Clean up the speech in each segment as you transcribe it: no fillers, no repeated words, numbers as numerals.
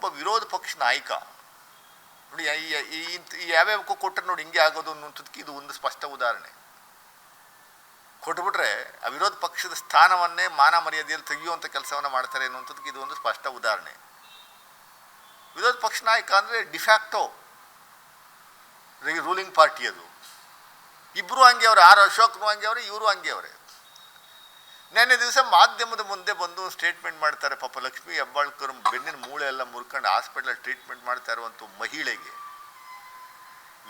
ಒಬ್ಬ ವಿರೋಧ ಪಕ್ಷ ನಾಯಕ ನೋಡಿ ಈ ಯಾವ್ಯಾವಕ್ಕೂ ಕೊಟ್ಟರೆ ನೋಡಿ ಹಿಂಗೆ ಆಗೋದು ಅನ್ನುವಂಥದ್ದಕ್ಕೆ ಇದು ಒಂದು ಸ್ಪಷ್ಟ ಉದಾಹರಣೆ. ಕೊಟ್ಬಿಟ್ರೆ ಆ ವಿರೋಧ ಪಕ್ಷದ ಸ್ಥಾನವನ್ನೇ ಮಾನ ಮರ್ಯಾದೆಯಲ್ಲಿ ತೆಗೆಯುವಂಥ ಕೆಲಸವನ್ನು ಮಾಡ್ತಾರೆ ಅನ್ನುವಂಥದ್ದಕ್ಕೆ ಇದು ಒಂದು ಸ್ಪಷ್ಟ ಉದಾಹರಣೆ. ವಿರೋಧ ಪಕ್ಷ ನಾಯಕ ಅಂದರೆ ಡಿಫ್ಯಾಕ್ಟೋ ರೂಲಿಂಗ್ ಪಾರ್ಟಿ ಅದು. ಇಬ್ಬರು ಹಂಗೆ ಅವ್ರೆ, ಆರ್ ಅಶೋಕ್ನು ಹಂಗೆ ಅವರೇ, ಇವರು ಹಂಗೆ ಅವರೇ. ನೆನ್ನೆ ದಿವಸ ಮಾಧ್ಯಮದ ಮುಂದೆ ಬಂದು ಸ್ಟೇಟ್ಮೆಂಟ್ ಮಾಡ್ತಾರೆ. ಪಾಪ ಲಕ್ಷ್ಮೀ ಹೆಬ್ಬಾಳ್ಕರ್ ಬೆನ್ನಿನ ಮೂಳೆ ಎಲ್ಲ ಮುರ್ಕೊಂಡು ಹಾಸ್ಪಿಟಲ್ ಟ್ರೀಟ್ಮೆಂಟ್ ಮಾಡ್ತಾ ಇರುವಂಥ ಮಹಿಳೆಗೆ,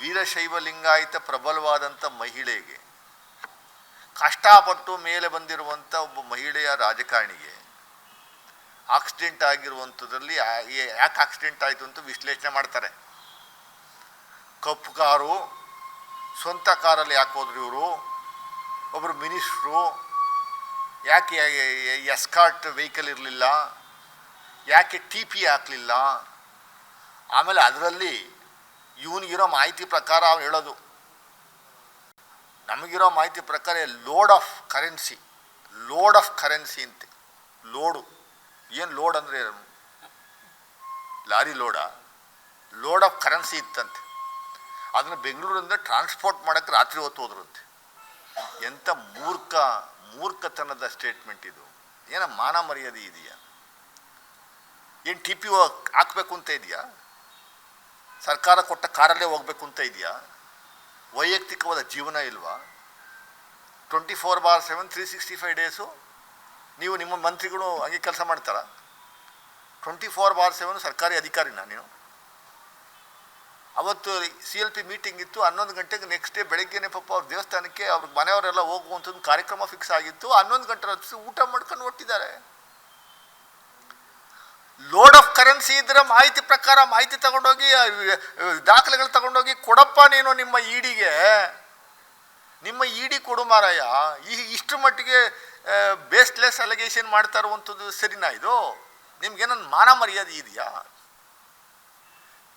ವೀರಶೈವ ಲಿಂಗಾಯತ ಪ್ರಬಲವಾದಂಥ ಮಹಿಳೆಗೆ, ಕಷ್ಟಪಟ್ಟು ಮೇಲೆ ಬಂದಿರುವಂಥ ಒಬ್ಬ ಮಹಿಳೆಯ ರಾಜಕಾರಣಿಗೆ ಆಕ್ಸಿಡೆಂಟ್ ಆಗಿರುವಂಥದ್ರಲ್ಲಿ ಯಾಕೆ ಆಕ್ಸಿಡೆಂಟ್ ಆಯಿತು ಅಂತ ವಿಶ್ಲೇಷಣೆ ಮಾಡ್ತಾರೆ. ಕಪ್ಪು ಕಾರು, ಸ್ವಂತ ಕಾರಲ್ಲಿ ಯಾಕೆ ಹೋದ್ರು ಇವರು, ಒಬ್ಬರು ಮಿನಿಸ್ಟ್ರು ಯಾಕೆ ಎಸ್ಕಾರ್ಟ್ ವೆಹಿಕಲ್ ಇರಲಿಲ್ಲ, ಯಾಕೆ ಟಿ ಪಿ ಹಾಕಲಿಲ್ಲ. ಆಮೇಲೆ ಅದರಲ್ಲಿ ಇವನಿಗಿರೋ ಮಾಹಿತಿ ಪ್ರಕಾರ ಅವ್ನು ಹೇಳೋದು, ನಮಗಿರೋ ಮಾಹಿತಿ ಪ್ರಕಾರ ಲೋಡ್ ಆಫ್ ಕರೆನ್ಸಿ ಅಂತೆ. ಲೋಡು ಏನು ಲೋಡ್ ಅಂದರೆ ಲಾರಿ ಲೋಡ್ ಆಫ್ ಕರೆನ್ಸಿ ಇತ್ತಂತೆ. ಅದನ್ನು ಬೆಂಗಳೂರಿಂದ ಟ್ರಾನ್ಸ್ಪೋರ್ಟ್ ಮಾಡೋಕ್ಕೆ ರಾತ್ರಿ ಹೊತ್ತು ಹೋದ್ರಂತೆ. ಎಂಥ ಮೂರ್ಖತನದ ಸ್ಟೇಟ್ಮೆಂಟ್ ಇದು. ಏನೋ ಮಾನ ಮರ್ಯಾದೆ ಇದೆಯಾ? ಏನು ಟಿ ಪಿ ಹಾಕಬೇಕು ಅಂತ ಇದೆಯಾ? ಸರ್ಕಾರ ಕೊಟ್ಟ ಕಾರಲ್ಲೇ ಹೋಗ್ಬೇಕು ಅಂತ ಇದೆಯಾ? ವೈಯಕ್ತಿಕವಾದ ಜೀವನ ಇಲ್ವಾ? 24/7 365 ಡೇಸು ನೀವು ನಿಮ್ಮ ಮಂತ್ರಿಗಳು ಹಂಗೆ ಕೆಲಸ ಮಾಡ್ತಾರಾ? 24/7 ಸರ್ಕಾರಿ ಅಧಿಕಾರಿನ ನೀನು? ಅವತ್ತು CLP ಮೀಟಿಂಗ್ ಇತ್ತು, 11 ಗಂಟೆಗೆ. ನೆಕ್ಸ್ಟ್ ಡೇ ಬೆಳಗ್ಗೆನೇ ಪಾಪ ಅವ್ರ ದೇವಸ್ಥಾನಕ್ಕೆ ಅವ್ರ ಮನೆಯವರೆಲ್ಲ ಹೋಗುವಂಥದ್ದು ಕಾರ್ಯಕ್ರಮ ಫಿಕ್ಸ್ ಆಗಿತ್ತು. 11 ಗಂಟೆ ಊಟ ಮಾಡ್ಕೊಂಡು ಹೊಟ್ಟಿದ್ದಾರೆ. ಲೋಡ್ ಆಫ್ ಕರೆನ್ಸಿ ಇದ್ರೆ ಮಾಹಿತಿ ಪ್ರಕಾರ ಮಾಹಿತಿ ತಗೊಂಡೋಗಿ, ದಾಖಲೆಗಳು ತಗೊಂಡೋಗಿ ಕೊಡಪ್ಪ ನೀನು ನಿಮ್ಮ ಇಡಿ ಕೊಡು ಮಾರಾಯ. ಇಷ್ಟು ಮಟ್ಟಿಗೆ ಬೇಸ್ಲೆಸ್ ಅಲಿಗೇಷನ್ ಮಾಡ್ತಾ ಇರುವಂಥದ್ದು ಸರಿನಾ ಇದು? ನಿಮ್ಗೇನೊಂದು ಮಾನ ಮರ್ಯಾದೆ ಇದೆಯಾ?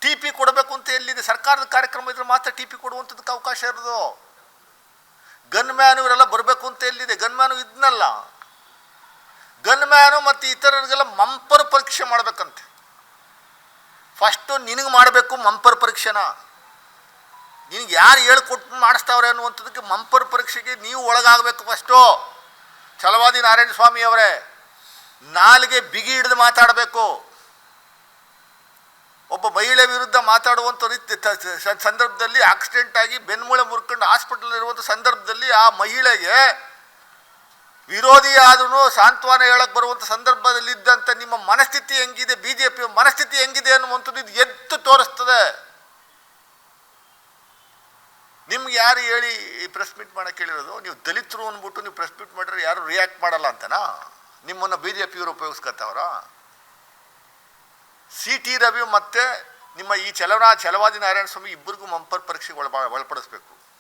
ಟಿ ಪಿ ಕೊಡಬೇಕು ಅಂತ ಎಲ್ಲಿದೆ? ಸರ್ಕಾರದ ಕಾರ್ಯಕ್ರಮ ಇದ್ರೆ ಮಾತ್ರ ಟಿ ಪಿ ಕೊಡುವಂಥದ್ದಕ್ಕೆ ಅವಕಾಶ ಇರೋದು. ಗನ್ ಮ್ಯಾನು ಇವರೆಲ್ಲ ಬರಬೇಕು ಅಂತ ಎಲ್ಲಿದೆ? ಗನ್ ಮ್ಯಾನು ಇದನ್ನಲ್ಲ, ಗನ್ ಮ್ಯಾನು ಮತ್ತು ಇತರರಿಗೆಲ್ಲ ಮಂಪರ್ ಪರೀಕ್ಷೆ ಮಾಡಬೇಕಂತೆ. ಫಸ್ಟು ನಿನಗೆ ಮಾಡಬೇಕು ಮಂಪರ್ ಪರೀಕ್ಷೆನ. ನಿನಗೆ ಯಾರು ಹೇಳ್ಕೊಟ್ಟು ಮಾಡಿಸ್ತಾವ್ರೆ ಅನ್ನುವಂಥದ್ದಕ್ಕೆ ಮಂಪರ್ ಪರೀಕ್ಷೆಗೆ ನೀವು ಒಳಗಾಗಬೇಕು. ಫಸ್ಟು ಛಲವಾದಿ ನಾರಾಯಣ ಸ್ವಾಮಿ ಅವರೇ, ನಾಲಿಗೆ ಬಿಗಿ ಹಿಡಿದು ಮಾತಾಡಬೇಕು. ಒಬ್ಬ ಮಹಿಳೆ ವಿರುದ್ಧ ಮಾತಾಡುವಂಥ ರೀತಿ ಸಂದರ್ಭದಲ್ಲಿ ಆಕ್ಸಿಡೆಂಟ್ ಆಗಿ ಬೆನ್ಮೂಳೆ ಮುರ್ಕೊಂಡು ಹಾಸ್ಪಿಟಲ್ ಇರುವಂಥ ಸಂದರ್ಭದಲ್ಲಿ ಆ ಮಹಿಳೆಗೆ ವಿರೋಧಿ ಆದ್ರೂ ಸಾಂತ್ವನ ಹೇಳಕ್ಕೆ ಬರುವಂಥ ಸಂದರ್ಭದಲ್ಲಿ ಇದ್ದಂಥ ನಿಮ್ಮ ಮನಸ್ಥಿತಿ ಹೆಂಗಿದೆ, BJP ಮನಸ್ಥಿತಿ ಹೆಂಗಿದೆ ಅನ್ನುವಂಥದ್ದು ಇದು ಎದ್ದು ತೋರಿಸ್ತದೆ. ನಿಮ್ಗೆ ಯಾರು ಹೇಳಿ ಪ್ರೆಸ್ ಮೀಟ್ ಮಾಡೋಕ್ಕೆ ಹೇಳಿರೋದು? ನೀವು ದಲಿತರು ಅಂದ್ಬಿಟ್ಟು ನೀವು ಪ್ರೆಸ್ ಮೀಟ್ ಮಾಡಿದ್ರೆ ಯಾರು ರಿಯಾಕ್ಟ್ ಮಾಡಲ್ಲ ಅಂತನಾ? ನಿಮ್ಮನ್ನು BJP ಯವರು ಉಪಯೋಗಿಸ್ಕೊತಾವ್ರ? CT ರವಿ ಮತ್ತು ನಿಮ್ಮ ಈ ಛಲವಾದಿ ನಾರಾಯಣ ಸ್ವಾಮಿ ಇಬ್ಬರಿಗೂ ಮಂಪರ್ ಪರೀಕ್ಷೆಗೆ ಒಳಪಡಿಸ್ಬೇಕು.